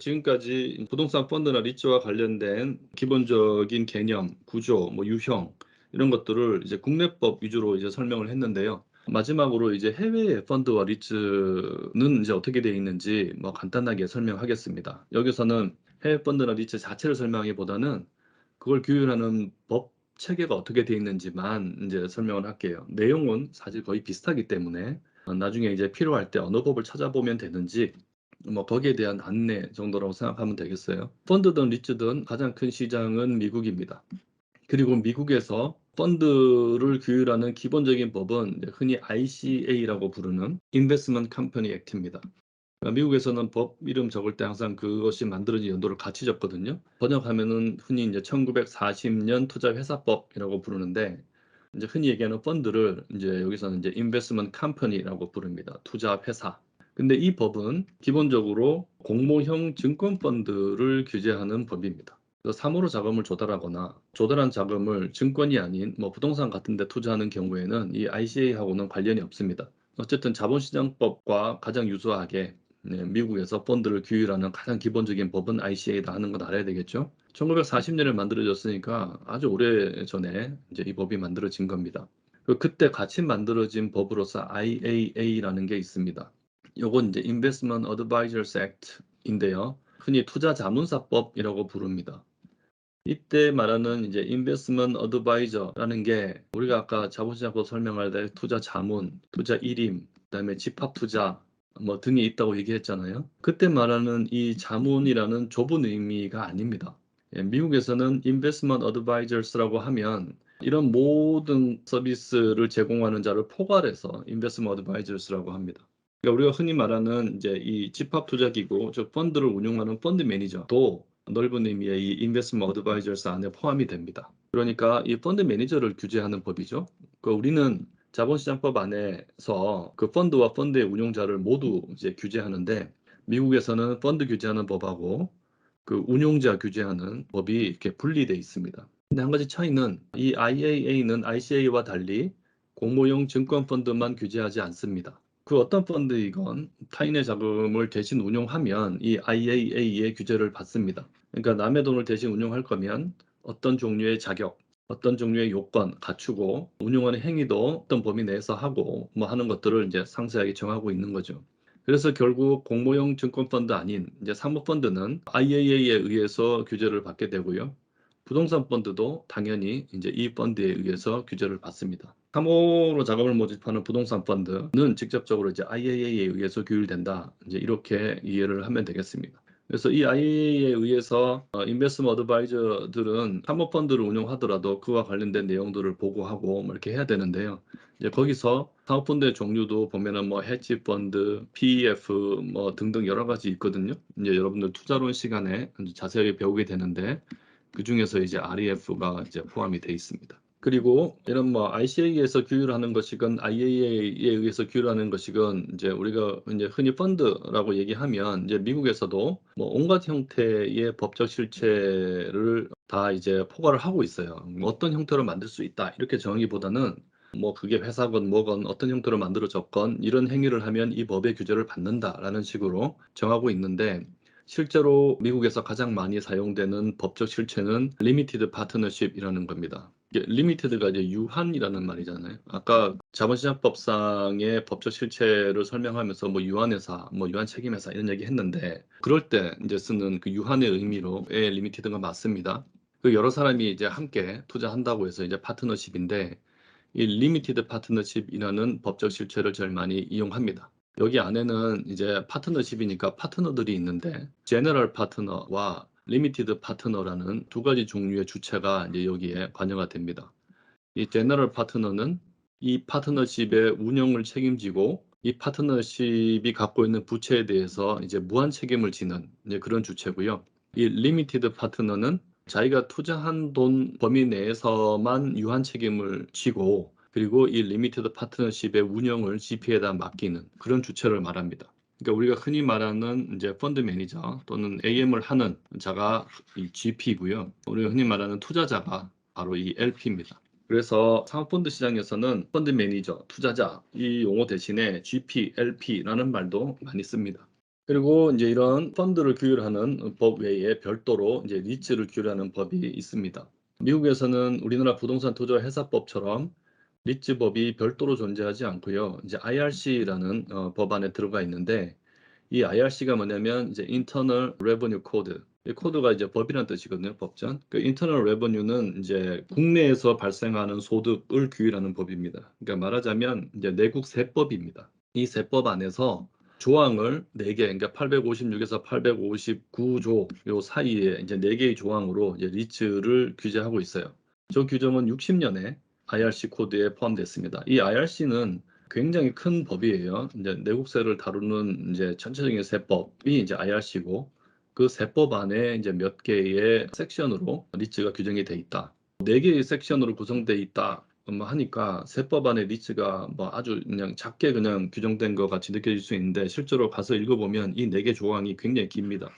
지금까지 부동산 펀드나 리츠와 관련된 기본적인 개념, 구조, 유형 이런 것들을 이제 국내법 위주로 이제 설명을 했는데요. 마지막으로 이제 해외 펀드와 리츠는 이제 어떻게 되어 있는지 간단하게 설명하겠습니다. 여기서는 해외 펀드나 리츠 자체를 설명하기보다는 그걸 규율하는 법 체계가 어떻게 되어 있는지만 이제 설명을 할게요. 내용은 사실 거의 비슷하기 때문에 나중에 이제 필요할 때 어느 법을 찾아보면 되는지 거기에 대한 안내 정도라고 생각하면 되겠어요. 펀드든 리츠든 가장 큰 시장은 미국입니다. 그리고 미국에서 펀드를 규율하는 기본적인 법은 이제 흔히 ICA라고 부르는 Investment Company Act입니다. 미국에서는 법 이름 적을 때 항상 그것이 만들어진 연도를 같이 적거든요. 번역하면은 흔히 이제 1940년 투자회사법이라고 부르는데, 이제 흔히 얘기하는 펀드를 이제 여기서는 이제 Investment Company라고 부릅니다. 투자회사. 근데 이 법은 기본적으로 공모형 증권 펀드를 규제하는 법입니다. 그래서 사모로 자금을 조달하거나 조달한 자금을 증권이 아닌 부동산 같은 데 투자하는 경우에는 이 ICA하고는 관련이 없습니다. 어쨌든 자본시장법과 가장 유사하게 미국에서 펀드를 규율하는 가장 기본적인 법은 ICA다 하는 건 알아야 되겠죠. 1940년에 만들어졌으니까 아주 오래 전에 이제 이 법이 만들어진 겁니다. 그때 같이 만들어진 법으로서 IAA라는 게 있습니다. 요건 이제 Investment Advisors Act인데요. 흔히 투자자문사법이라고 부릅니다. 이때 말하는 이제 Investment Advisor라는 게 우리가 아까 자본시장법 설명할 때 투자 자문, 투자 일임, 그다음에 집합 투자 등이 있다고 얘기했잖아요. 그때 말하는 이 자문이라는 좁은 의미가 아닙니다. 미국에서는 Investment Advisors라고 하면 이런 모든 서비스를 제공하는 자를 포괄해서 Investment Advisors라고 합니다. 그러니까 우리가 흔히 말하는 이제 이 집합 투자 기구, 즉 펀드를 운용하는 펀드 매니저도 넓은 의미의 이 인베스트먼트 어드바이저스 안에 포함이 됩니다. 그러니까 이 펀드 매니저를 규제하는 법이죠. 우리는 자본시장법 안에서 그 펀드와 펀드의 운용자를 모두 이제 규제하는데, 미국에서는 펀드 규제하는 법하고 그 운용자 규제하는 법이 이렇게 분리되어 있습니다. 근데 한 가지 차이는 이 IAA는 ICA와 달리 공모용 증권 펀드만 규제하지 않습니다. 그 어떤 펀드이건 타인의 자금을 대신 운용하면 이 IAA의 규제를 받습니다. 그러니까 남의 돈을 대신 운용할 거면 어떤 종류의 자격, 어떤 종류의 요건 갖추고 운용하는 행위도 어떤 범위 내에서 하고 하는 것들을 이제 상세하게 정하고 있는 거죠. 그래서 결국 공모용 증권펀드 아닌 이제 사모펀드는 IAA에 의해서 규제를 받게 되고요. 부동산 펀드도 당연히 이제 이 펀드에 의해서 규제를 받습니다. 사모로 자금을 모집하는 부동산 펀드는 직접적으로 이제 IAA에 의해서 규율된다. 이제 이렇게 이해를 하면 되겠습니다. 그래서 이 IAA에 의해서 인베스트먼트 어드바이저들은 사모펀드를 운용하더라도 그와 관련된 내용들을 보고하고 이렇게 해야 되는데요. 이제 거기서 사모펀드의 종류도 보면은 헤지 펀드, PEF 등등 여러 가지 있거든요. 이제 여러분들 투자론 시간에 자세하게 배우게 되는데 그 중에서 이제 REF가 이제 포함이 돼 있습니다. 그리고 이런 ICA에서 규율하는 것이건 IAA에 의해서 규율하는 것이건 이제 우리가 이제 흔히 펀드라고 얘기하면 이제 미국에서도 온갖 형태의 법적 실체를 다 이제 포괄을 하고 있어요. 어떤 형태로 만들 수 있다 이렇게 정하기보다는 그게 회사건 뭐건 어떤 형태로 만들어졌건 이런 행위를 하면 이 법의 규제를 받는다라는 식으로 정하고 있는데, 실제로 미국에서 가장 많이 사용되는 법적 실체는 리미티드 파트너십이라는 겁니다. 리미티드가 이제 유한이라는 말이잖아요. 아까 자본시장법상의 법적 실체를 설명하면서 유한회사, 유한 책임회사 이런 얘기 했는데, 그럴 때 이제 쓰는 그 유한의 의미로의 리미티드가 맞습니다. 그 여러 사람이 이제 함께 투자한다고 해서 이제 파트너십인데, 이 리미티드 파트너십이라는 법적 실체를 제일 많이 이용합니다. 여기 안에는 이제 파트너십이니까 파트너들이 있는데, 제너럴 파트너와 리미티드 파트너라는 두 가지 종류의 주체가 이제 여기에 관여가 됩니다. 이 제너럴 파트너는 이 파트너십의 운영을 책임지고 이 파트너십이 갖고 있는 부채에 대해서 이제 무한 책임을 지는 이제 그런 주체고요. 이 리미티드 파트너는 자기가 투자한 돈 범위 내에서만 유한 책임을 지고, 그리고 이 리미티드 파트너십의 운영을 GP에다 맡기는 그런 주체를 말합니다. 그러니까 우리가 흔히 말하는 이제 펀드 매니저 또는 AM을 하는 자가 이 GP고요. 우리가 흔히 말하는 투자자가 바로 이 LP입니다. 그래서 사모펀드 시장에서는 펀드 매니저, 투자자 이 용어 대신에 GP, LP라는 말도 많이 씁니다. 그리고 이제 이런 펀드를 규율하는 법 외에 별도로 이제 리츠를 규율하는 법이 있습니다. 미국에서는 우리나라 부동산 투자 회사법처럼 리츠법이 별도로 존재하지 않고요. 이제 IRC라는 법 안에 들어가 있는데 이 IRC가 뭐냐면 이제 Internal Revenue Code. 이 코드가 이제 법이라는 뜻이거든요. 법전. 그 Internal Revenue는 이제 국내에서 발생하는 소득을 규율하는 법입니다. 그러니까 말하자면 이제 내국 세법입니다. 이 세법 안에서 조항을 4개, 그러니까 856에서 859조 요 사이에 이제 4개의 조항으로 이제 리츠를 규제하고 있어요. 저 규정은 60년에 IRC 코드에 포함됐습니다. 이 IRC는 굉장히 큰 법이에요. 이제 내국세를 다루는 이제 전체적인 세법이 이제 IRC고 그 세법 안에 이제 몇 개의 섹션으로 리츠가 규정이 돼 있다. 4개의 섹션으로 구성돼 있다. 뭐 하니까 세법 안에 리츠가 뭐 아주 그냥 작게 그냥 규정된 것 같이 느껴질 수 있는데 실제로 가서 읽어보면 이 4개 조항이 굉장히 깁니다.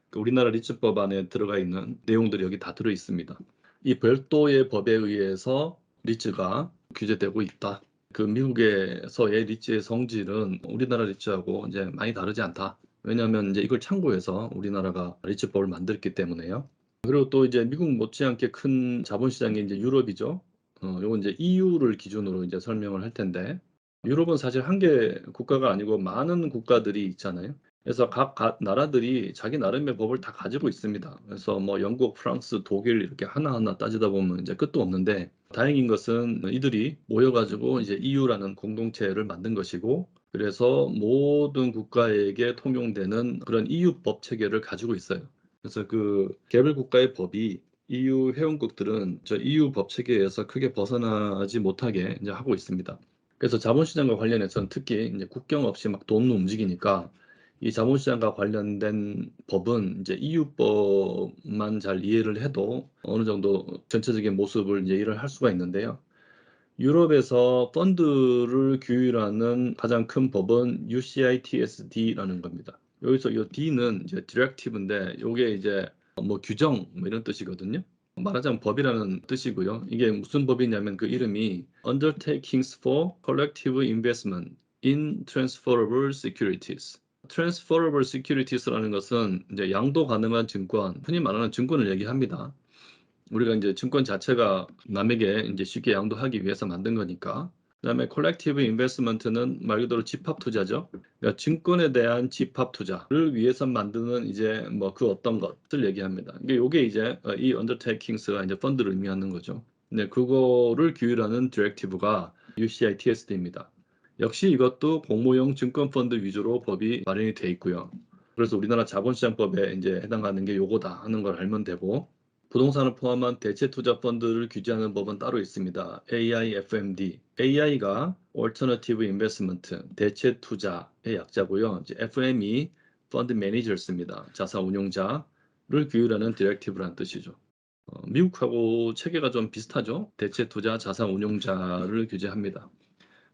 그 우리나라 리츠법 안에 들어가 있는 내용들이 여기 다 들어 있습니다. 이 별도의 법에 의해서 리츠가 규제되고 있다. 그 미국에서의 리츠의 성질은 우리나라 리츠하고 이제 많이 다르지 않다. 왜냐하면 이제 이걸 참고해서 우리나라가 리츠법을 만들었기 때문에요. 그리고 또 이제 미국 못지않게 큰 자본시장이 이제 유럽이죠. 요건 이제 EU를 기준으로 이제 설명을 할 텐데, 유럽은 사실 한 개 국가가 아니고 많은 국가들이 있잖아요. 그래서 각 나라들이 자기 나름의 법을 다 가지고 있습니다. 그래서 뭐 영국, 프랑스, 독일 이렇게 하나하나 따지다 보면 이제 끝도 없는데, 다행인 것은 이들이 모여가지고 이제 EU라는 공동체를 만든 것이고, 그래서 모든 국가에게 통용되는 그런 EU 법 체계를 가지고 있어요. 그래서 그 개별 국가의 법이 EU 회원국들은 저 EU 법 체계에서 크게 벗어나지 못하게 이제 하고 있습니다. 그래서 자본시장과 관련해서는 특히 이제 국경 없이 막 돈 움직이니까 이 자본시장과 관련된 법은 이제 EU법만 잘 이해를 해도 어느 정도 전체적인 모습을 이제 이해를 할 수가 있는데요. 유럽에서 펀드를 규율하는 가장 큰 법은 UCITSD라는 겁니다. 여기서 이 D는 이제 디렉티브인데 이게 이제 뭐 규정 뭐 이런 뜻이거든요. 말하자면 법이라는 뜻이고요. 이게 무슨 법이냐면 그 이름이 Undertakings for Collective Investment in Transferable Securities. Transferable Securities라는 것은 이제 양도 가능한 증권, 흔히 말하는 증권을 얘기합니다. 우리가 이제 증권 자체가 남에게 이제 쉽게 양도하기 위해서 만든 거니까. 그다음에 콜렉티브 인베스트먼트는 말 그대로 집합 투자죠. 그러니까 증권에 대한 집합 투자를 위해서 만드는 이제 뭐 그 어떤 것을 얘기합니다. 그러니까 요게 이제 이 언더테이킹스가 이제 펀드를 의미하는 거죠. 근데 그거를 규율하는 디렉티브가 UCITSD입니다. 역시 이것도 공모용 증권 펀드 위주로 법이 마련이 돼 있고요. 그래서 우리나라 자본시장법에 이제 해당하는 게 요거다 하는 걸 알면 되고, 부동산을 포함한 대체 투자 펀드를 규제하는 법은 따로 있습니다. AIFMD. AI가 Alternative Investment, 대체 투자의 약자고요. 이제 FM이 Fund Managers입니다. 자산 운용자를 규율하는 디렉티브라는 뜻이죠. 미국하고 체계가 좀 비슷하죠. 대체 투자 자산 운용자를 규제합니다.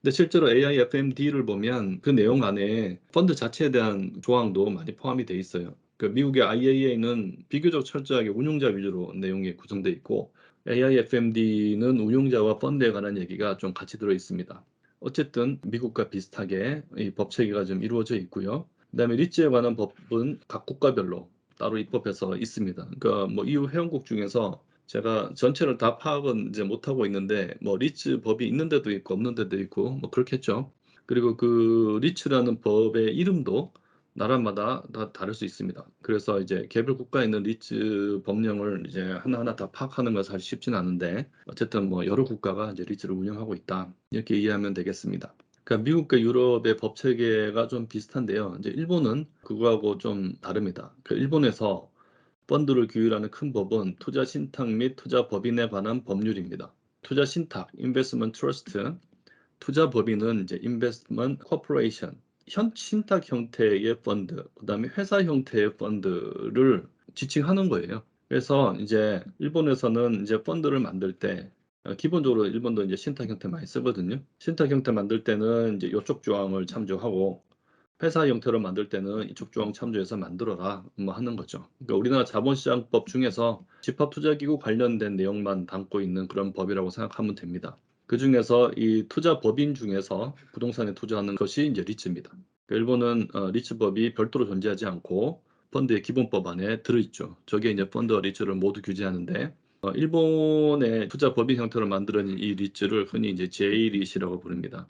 근데 실제로 AIFMD를 보면 그 내용 안에 펀드 자체에 대한 조항도 많이 포함이 돼 있어요. 그 미국의 IAA는 비교적 철저하게 운용자 위주로 내용이 구성되어 있고 AIFMD는 운용자와 펀드에 관한 얘기가 좀 같이 들어 있습니다. 어쨌든 미국과 비슷하게 이 법 체계가 좀 이루어져 있고요. 그다음에 리츠에 관한 법은 각 국가별로 따로 입법해서 있습니다. 그러니까 뭐 EU 회원국 중에서 제가 전체를 다 파악은 이제 못하고 있는데 뭐 리츠 법이 있는 데도 있고 없는 데도 있고 뭐 그렇겠죠. 그리고 그 리츠라는 법의 이름도 나라마다 다 다를 수 있습니다. 그래서 이제 개별 국가에 있는 리츠 법령을 이제 하나하나 다 파악하는 건 사실 쉽지는 않은데 어쨌든 뭐 여러 국가가 이제 리츠를 운영하고 있다. 이렇게 이해하면 되겠습니다. 그러니까 미국과 유럽의 법 체계가 좀 비슷한데요. 이제 일본은 그거하고 좀 다릅니다. 그 일본에서 펀드를 규율하는 큰 법은 투자 신탁 및 투자 법인에 관한 법률입니다. 투자 신탁, investment trust, 투자 법인은 이제 investment corporation, 신탁 형태의 펀드, 그다음에 회사 형태의 펀드를 지칭하는 거예요. 그래서 이제 일본에서는 이제 펀드를 만들 때 기본적으로 일본도 이제 신탁 형태 많이 쓰거든요. 신탁 형태 만들 때는 이제 이쪽 조항을 참조하고 회사 형태로 만들 때는 이쪽 조항 참조해서 만들어라 뭐 하는 거죠. 그러니까 우리나라 자본시장법 중에서 집합투자기구 관련된 내용만 담고 있는 그런 법이라고 생각하면 됩니다. 그중에서 이 투자 법인 중에서 부동산에 투자하는 것이 이제 리츠입니다. 그러니까 일본은 리츠법이 별도로 존재하지 않고 펀드의 기본법 안에 들어있죠. 저게 이제 펀드와 리츠를 모두 규제하는데 일본의 투자 법인 형태로 만들어진 이 리츠를 흔히 이제 J-리츠라고 부릅니다.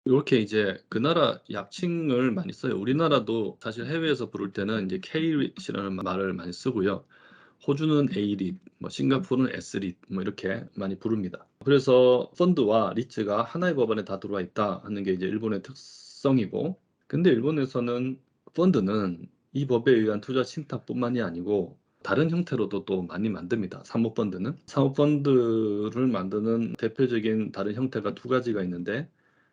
요렇게 이제 그 나라 약칭을 많이 써요. 우리나라도 사실 해외에서 부를 때는 이제 K-REIT이라는 말을 많이 쓰고요. 호주는 A-REIT, 뭐 싱가포르는 S-REIT 뭐 이렇게 많이 부릅니다. 그래서 펀드와 리츠가 하나의 법안에 다 들어와 있다 하는 게 이제 일본의 특성이고, 근데 일본에서는 펀드는 이 법에 의한 투자信託뿐만이 아니고 다른 형태로도 또 많이 만듭니다. 사모펀드는. 사모펀드를 만드는 대표적인 다른 형태가 두 가지가 있는데,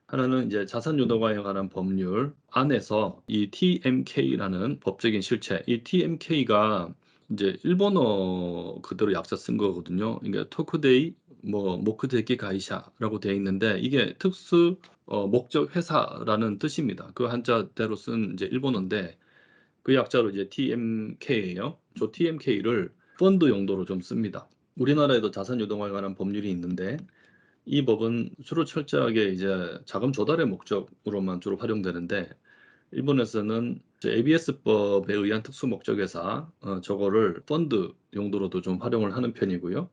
하나는 이제 자산유동화에 관한 법률 안에서 이 TMK라는 법적인 실체, 이 TMK가 이제 일본어 그대로 약자 쓴 거거든요. 그러니까 토쿠데이 뭐 모쿠데키 가이샤라고 되어 있는데 이게 특수 목적 회사라는 뜻입니다. 그 한자대로 쓴 이제 일본어인데 그 약자로 이제 TMK예요. 저 TMK를 펀드 용도로 좀 씁니다. 우리나라에도 자산유동화에 관한 법률이 있는데 이 법은 주로 철저하게 이제 자금 조달의 목적으로만 주로 활용되는데 일본에서는 ABS법에 의한 특수 목적회사 저거를 펀드 용도로도 좀 활용을 하는 편이고요.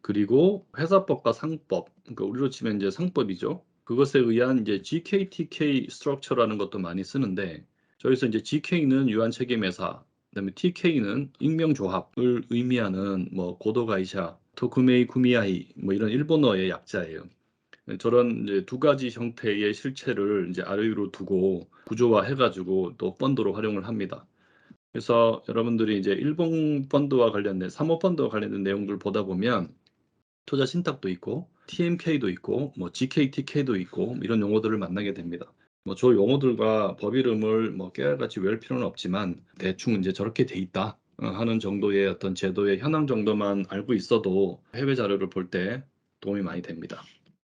그리고 회사법과 상법, 그러니까 우리로 치면 이제 상법이죠. 그것에 의한 이제 GK-TK 스트럭처라는 것도 많이 쓰는데 저기서 이제 GK는 유한 책임회사, 그다음에 TK는 익명조합을 의미하는 뭐 고도가이샤, 토쿠메이 구미아이 뭐 이런 일본어의 약자예요. 저런 이제 두 가지 형태의 실체를 이제 아래 위로 두고 구조화해 가지고 또 펀드로 활용을 합니다. 그래서 여러분들이 이제 일본 펀드와 관련된 사모펀드와 관련된 내용들 보다 보면 투자 신탁도 있고 TMK도 있고 뭐 GKTK도 있고 이런 용어들을 만나게 됩니다. 뭐 저 용어들과 법 이름을 뭐 깨알같이 외울 필요는 없지만 대충 이제 저렇게 돼 있다 하는 정도의 어떤 제도의 현황 정도만 알고 있어도 해외 자료를 볼 때 도움이 많이 됩니다.